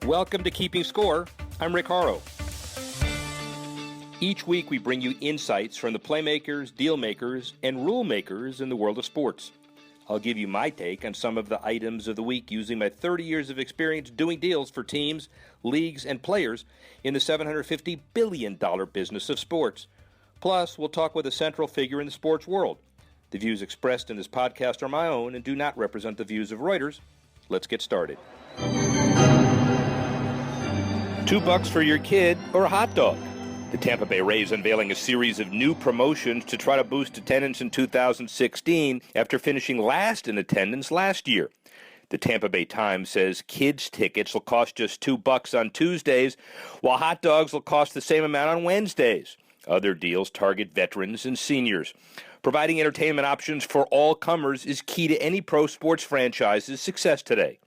Welcome to Keeping Score. I'm Rick Horrow. Each week we bring you insights from the playmakers, deal makers, and rule makers in the world of sports. I'll give you my take on some of the items of the week using my 30 years of experience doing deals for teams, leagues, and players in the $750 billion business of sports. Plus, we'll talk with a central figure in the sports world. The views expressed in this podcast are my own and do not represent the views of Reuters. Let's get started. $2 for your kid or a hot dog. The Tampa Bay Rays unveiling a series of new promotions to try to boost attendance in 2016 after finishing last in attendance last year. The Tampa Bay Times says kids' tickets will cost just $2 on Tuesdays, while hot dogs will cost the same amount on Wednesdays. Other deals target veterans and seniors. Providing entertainment options for all comers is key to any pro sports franchise's success today.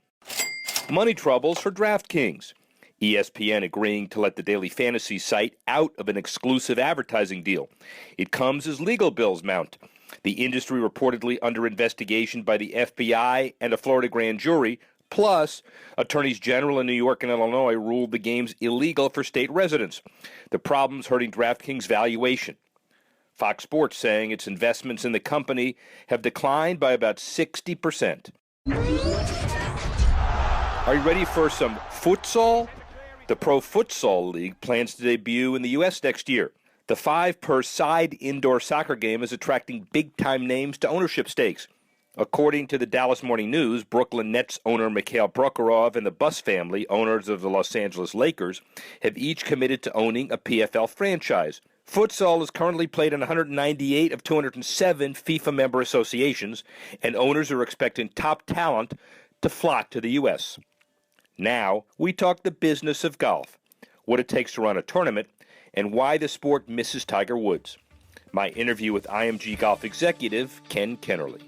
Money troubles for DraftKings. ESPN agreeing to let the daily fantasy site out of an exclusive advertising deal. It comes as legal bills mount. The industry reportedly under investigation by the FBI and a Florida grand jury, plus attorneys general in New York and Illinois ruled the games illegal for state residents. The problem's hurting DraftKings' valuation. Fox Sports saying its investments in the company have declined by about 60%. Are you ready for some futsal? The Pro Futsal League plans to debut in the U.S. next year. The 5-per-side indoor soccer game is attracting big-time names to ownership stakes. According to the Dallas Morning News, Brooklyn Nets owner Mikhail Prokhorov and the Buss family, owners of the Los Angeles Lakers, have each committed to owning a PFL franchise. Futsal is currently played in 198 of 207 FIFA member associations, and owners are expecting top talent to flock to the U.S. Now, we talk the business of golf, what it takes to run a tournament, and why the sport misses Tiger Woods. My interview with IMG Golf executive Ken Kennerly.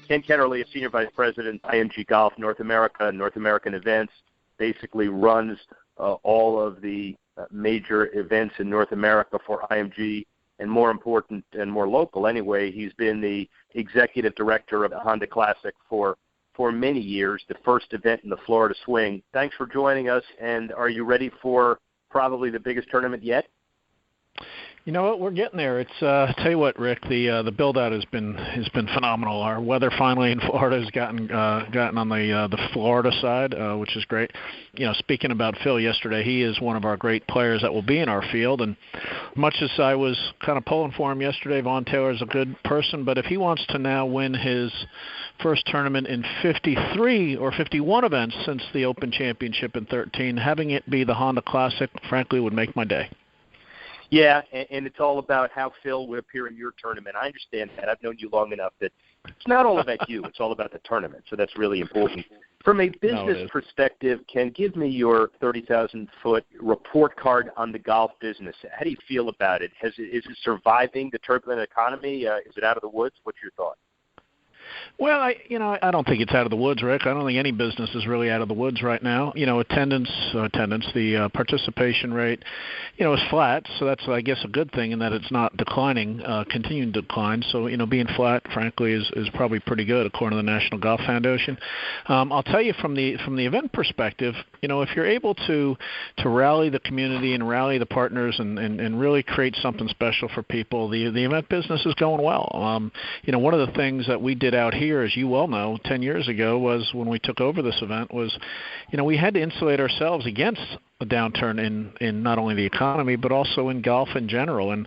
Ken Kennerly is Senior Vice President, IMG Golf North America, North American events, basically runs all of the major events in North America for IMG, and more important and more local anyway, he's been the executive director of the Honda Classic for many years, the first event in the Florida Swing. Thanks for joining us, and are you ready for probably the biggest tournament yet? You know what? We're getting there. It's tell you what, Rick, the build out has been phenomenal. Our weather finally in Florida has gotten on the Florida side, which is great. You know, speaking about Phil yesterday, he is one of our great players that will be in our field. And much as I was kind of pulling for him yesterday, Vaughn Taylor's a good person, but if he wants to now win his first tournament in 53 or 51 events since the Open Championship in 13, having it be the Honda Classic, frankly, would make my day. Yeah, and it's all about how Phil would appear in your tournament. I understand that. I've known you long enough that it's not all about you. It's all about the tournament, so that's really important. From a business perspective, Ken, give me your 30,000-foot report card on the golf business. How do you feel about it? Is it surviving the turbulent economy? Is it out of the woods? What's your thought? Well, I don't think it's out of the woods, Rick. I don't think any business is really out of the woods right now. You know, the participation rate, is flat. So that's, I guess, a good thing in that it's not declining, continuing to decline. So, being flat, frankly, is probably pretty good according to the National Golf Foundation. I'll tell you from the event perspective, if you're able to rally the community and rally the partners and really create something special for people, the event business is going well. One of the things that we did out here, as you well know, 10 years ago was when we took over this event was, we had to insulate ourselves against a downturn in not only the economy but also in golf in general. And,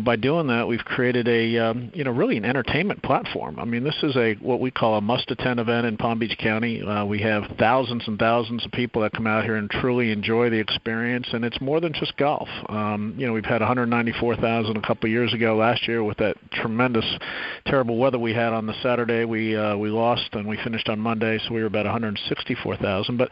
by doing that, we've created a, really an entertainment platform. I mean, this is what we call a must-attend event in Palm Beach County. We have thousands and thousands of people that come out here and truly enjoy the experience, and it's more than just golf. We've had 194,000 a couple of years ago. Last year with that tremendous, terrible weather we had on the Saturday, we lost and we finished on Monday, so we were about 164,000. But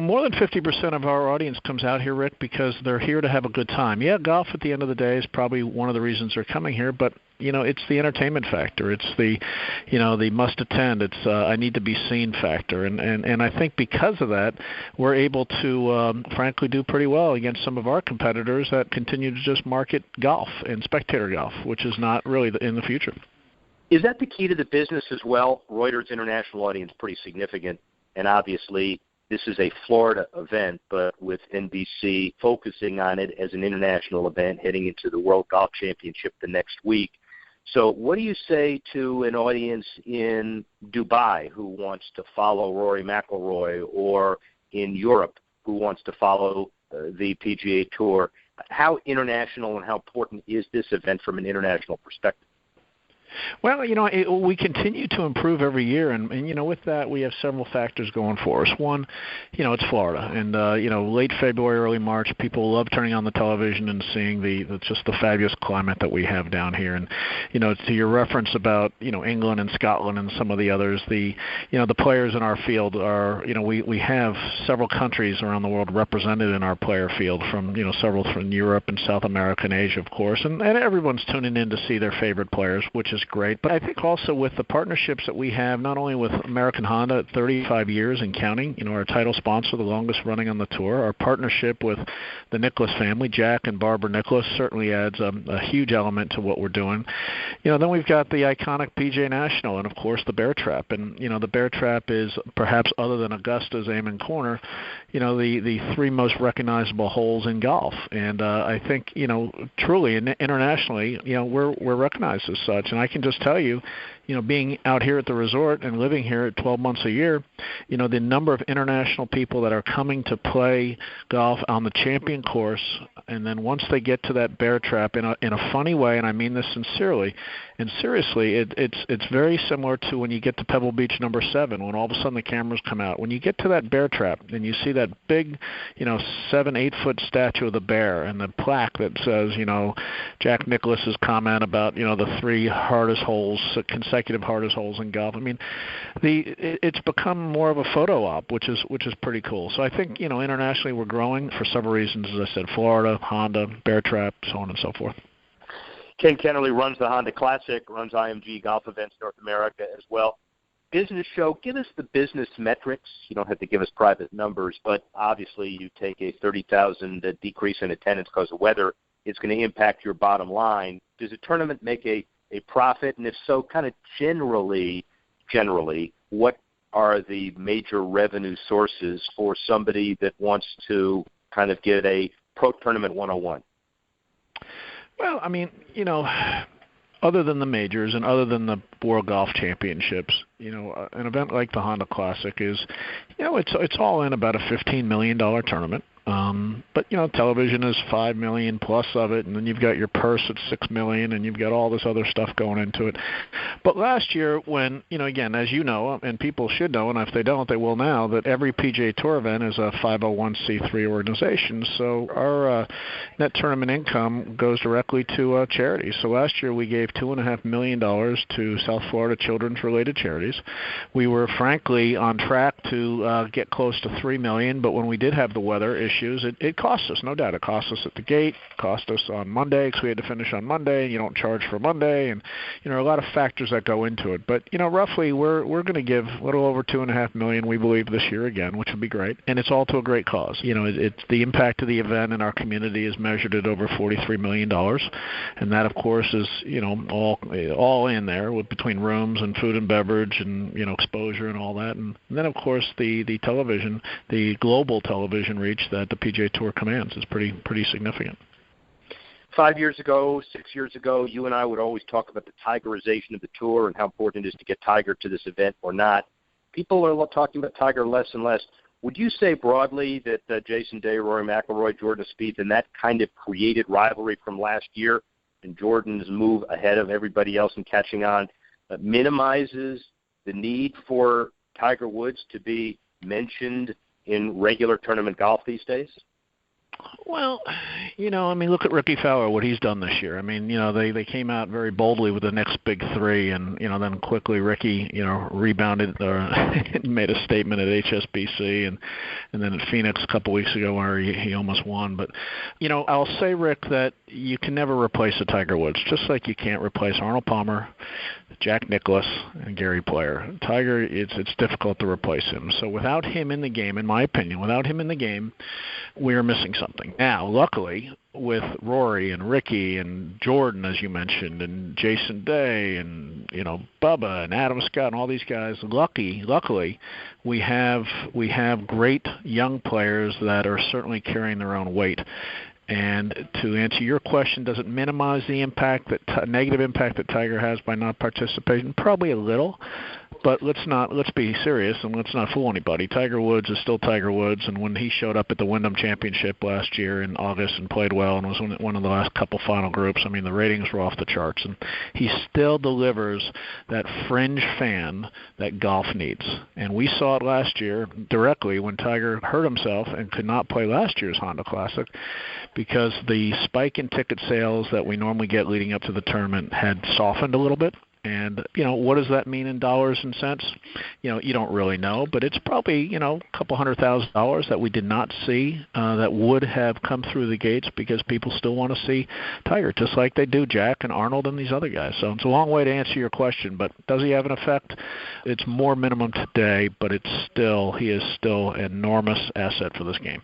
more than 50% of our audience comes out here, Rick, because they're here to have a good time. Yeah, golf at the end of the day is probably one of the reasons they're coming here, but, it's the entertainment factor. It's the, the must attend. It's I need to be seen factor. And I think because of that, we're able to, frankly, do pretty well against some of our competitors that continue to just market golf and spectator golf, which is not really in the future. Is that the key to the business as well? Reuters international audience, pretty significant. and obviously this is a Florida event, but with NBC focusing on it as an international event heading into the World Golf Championship the next week. So what do you say to an audience in Dubai who wants to follow Rory McIlroy, or in Europe who wants to follow the PGA Tour? How international and how important is this event from an international perspective? Well, we continue to improve every year, and with that, we have several factors going for us. One, it's Florida, and late February, early March, people love turning on the television and seeing just the fabulous climate that we have down here. And to your reference about England and Scotland and some of the others, the players in our field are we have several countries around the world represented in our player field, from several from Europe and South America and Asia, of course, and everyone's tuning in to see their favorite players, which is great. But I think also with the partnerships that we have, not only with American Honda at 35 years and counting, our title sponsor, the longest running on the tour, our partnership with the Nicklaus family, Jack and Barbara Nicklaus, certainly adds a huge element to what we're doing. Then we've got the iconic PGA National and, of course, the Bear Trap. And, the Bear Trap is perhaps, other than Augusta's Amen Corner, the three most recognizable holes in golf. And I think, truly and internationally, we're recognized as such. And I can just tell you, being out here at the resort and living here 12 months a year, the number of international people that are coming to play golf on the champion course, and then once they get to that Bear Trap in a funny way, and I mean this sincerely, and seriously, it's very similar to when you get to Pebble Beach number 7, when all of a sudden the cameras come out. When you get to that Bear Trap and you see that big, 7-8 foot statue of the bear and the plaque that says, Jack Nicklaus's comment about, the 3 hardest holes, consecutive hardest holes in golf. I mean, it's become more of a photo op, which is pretty cool. So I think, internationally we're growing for several reasons, as I said, Florida, Honda, Bear Trap, so on and so forth. Ken Kennerly runs the Honda Classic, runs IMG Golf Events North America as well. Business show, give us the business metrics. You don't have to give us private numbers, but obviously you take a 30,000 decrease in attendance because of weather. It's going to impact your bottom line. Does a tournament make a profit? And if so, kind of generally, what are the major revenue sources for somebody that wants to kind of get a Pro Tournament 101? Well, I mean, other than the majors and other than the World Golf Championships, an event like the Honda Classic is, it's all in about a $15 million tournament. But television is $5 million plus of it, and then you've got your purse at $6 million, and you've got all this other stuff going into it. But last year, when again, as you know, and people should know, and if they don't, they will now, that every PGA Tour event is a 501c3 organization. So our net tournament income goes directly to charities. So last year we gave $2.5 million to South Florida children's-related charities. We were frankly on track to get close to $3 million, but when we did have the weather issues, it cost us, no doubt. It cost us at the gate, cost us on Monday because we had to finish on Monday, and you don't charge for Monday, and a lot of factors that go into it. But roughly we're going to give a little over $2.5 million, we believe, this year again, which would be great, and it's all to a great cause. It's the impact of the event in our community is measured at over $43 million, and that of course is all in there with between rooms and food and beverage and exposure and all that, and then of course the television, the global television reach that the PGA Tour commands is pretty significant. 5 years ago, 6 years ago, you and I would always talk about the Tigerization of the tour and how important it is to get Tiger to this event or not. People are talking about Tiger less and less. Would you say broadly that Jason Day, Rory McIlroy, Jordan Spieth, and that kind of created rivalry from last year, and Jordan's move ahead of everybody else and catching on minimizes the need for Tiger Woods to be mentioned in regular tournament golf these days? Well, look at Ricky Fowler, what he's done this year. They came out very boldly with the next big 3, and, then quickly Ricky, rebounded or made a statement at HSBC and then at Phoenix a couple weeks ago where he almost won. But, I'll say, Rick, that you can never replace a Tiger Woods, just like you can't replace Arnold Palmer, Jack Nicklaus, and Gary Player. Tiger, it's difficult to replace him. So without him in the game, in my opinion, we are missing something. something. Now, luckily, with Rory and Ricky and Jordan, as you mentioned, and Jason Day and Bubba and Adam Scott and all these guys, luckily, we have great young players that are certainly carrying their own weight. And to answer your question, does it minimize the impact negative impact that Tiger has by not participating? Probably a little, but let's be serious and let's not fool anybody. Tiger Woods is still Tiger Woods, and when he showed up at the Wyndham Championship last year in August and played well and was one of the last couple final groups, I mean, the ratings were off the charts, and he still delivers that fringe fan that golf needs. And we saw it last year directly when Tiger hurt himself and could not play last year's Honda Classic, because the spike in ticket sales that we normally get leading up to the tournament had softened a little bit. And, what does that mean in dollars and cents? You don't really know, but it's probably, a couple $100,000 that we did not see that would have come through the gates because people still want to see Tiger, just like they do Jack and Arnold and these other guys. So it's a long way to answer your question, but does he have an effect? It's more minimum today, but he is still an enormous asset for this game.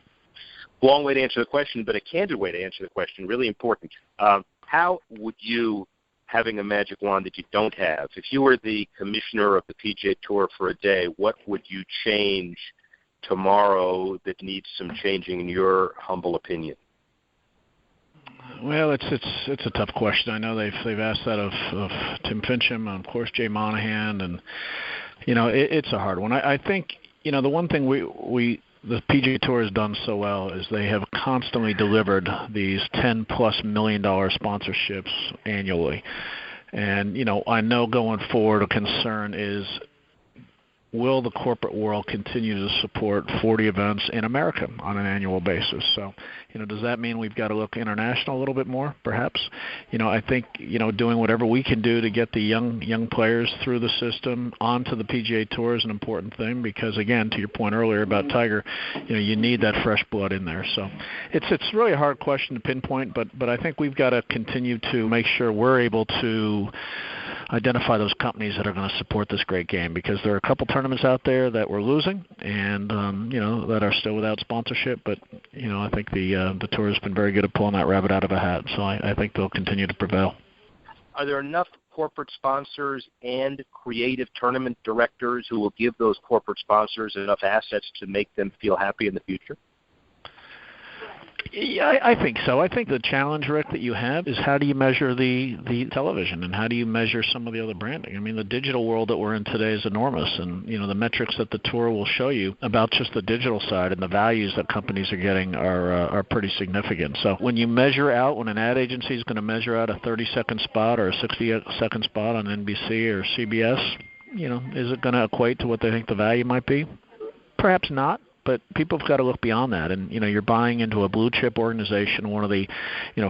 Long way to answer the question, but a candid way to answer the question, really important. How would you, having a magic wand that you don't have, if you were the commissioner of the PGA Tour for a day, what would you change tomorrow that needs some changing in your humble opinion? Well, it's a tough question. I know they've asked that of Tim Fincham and, of course, Jay Monahan, and, it's a hard one. I think, the one thing the PGA Tour has done so well is they have constantly delivered these $10+ million sponsorships annually. And, I know going forward a concern is, will the corporate world continue to support 40 events in America on an annual basis? So, does that mean we've got to look international a little bit more, perhaps? I think, doing whatever we can do to get the young players through the system onto the PGA Tour is an important thing because, again, to your point earlier about Tiger, you need that fresh blood in there. So it's really a hard question to pinpoint, but I think we've got to continue to make sure we're able to identify those companies that are going to support this great game, because there are a couple tournaments out there that we're losing and, that are still without sponsorship. But, I think the tour has been very good at pulling that rabbit out of a hat. So I think they'll continue to prevail. Are there enough corporate sponsors and creative tournament directors who will give those corporate sponsors enough assets to make them feel happy in the future? Yeah, I think so. I think the challenge, Rick, that you have is how do you measure the television and how do you measure some of the other branding? I mean, the digital world that we're in today is enormous, and the metrics that the tour will show you about just the digital side and the values that companies are getting are pretty significant. So when you measure out, when an ad agency is going to measure out a 30-second spot or a 60-second spot on NBC or CBS, is it going to equate to what they think the value might be? Perhaps not. But people have got to look beyond that, and you're buying into a blue chip organization, one of the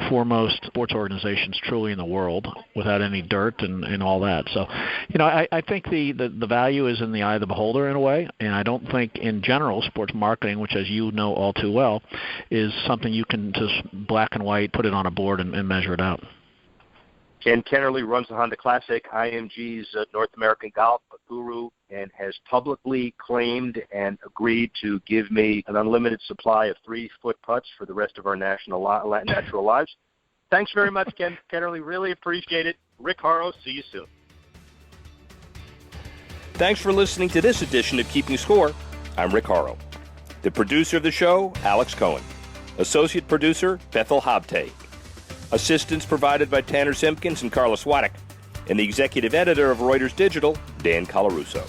foremost sports organizations truly in the world, without any dirt and all that. So, I think the value is in the eye of the beholder in a way, and I don't think in general sports marketing, which as you know all too well, is something you can just black and white put it on a board and measure it out. Ken Kennerly runs the Honda Classic, IMG's North American golf guru, and has publicly claimed and agreed to give me an unlimited supply of 3-foot putts for the rest of our natural lives. Thanks very much, Ken Kennerly. Really appreciate it. Rick Horrow, see you soon. Thanks for listening to this edition of Keeping Score. I'm Rick Horrow. The producer of the show, Alex Cohen. Associate producer, Bethel Habte. Assistance provided by Tanner Simpkins and Carlos Waddick. And the executive editor of Reuters Digital, Dan Colarusso.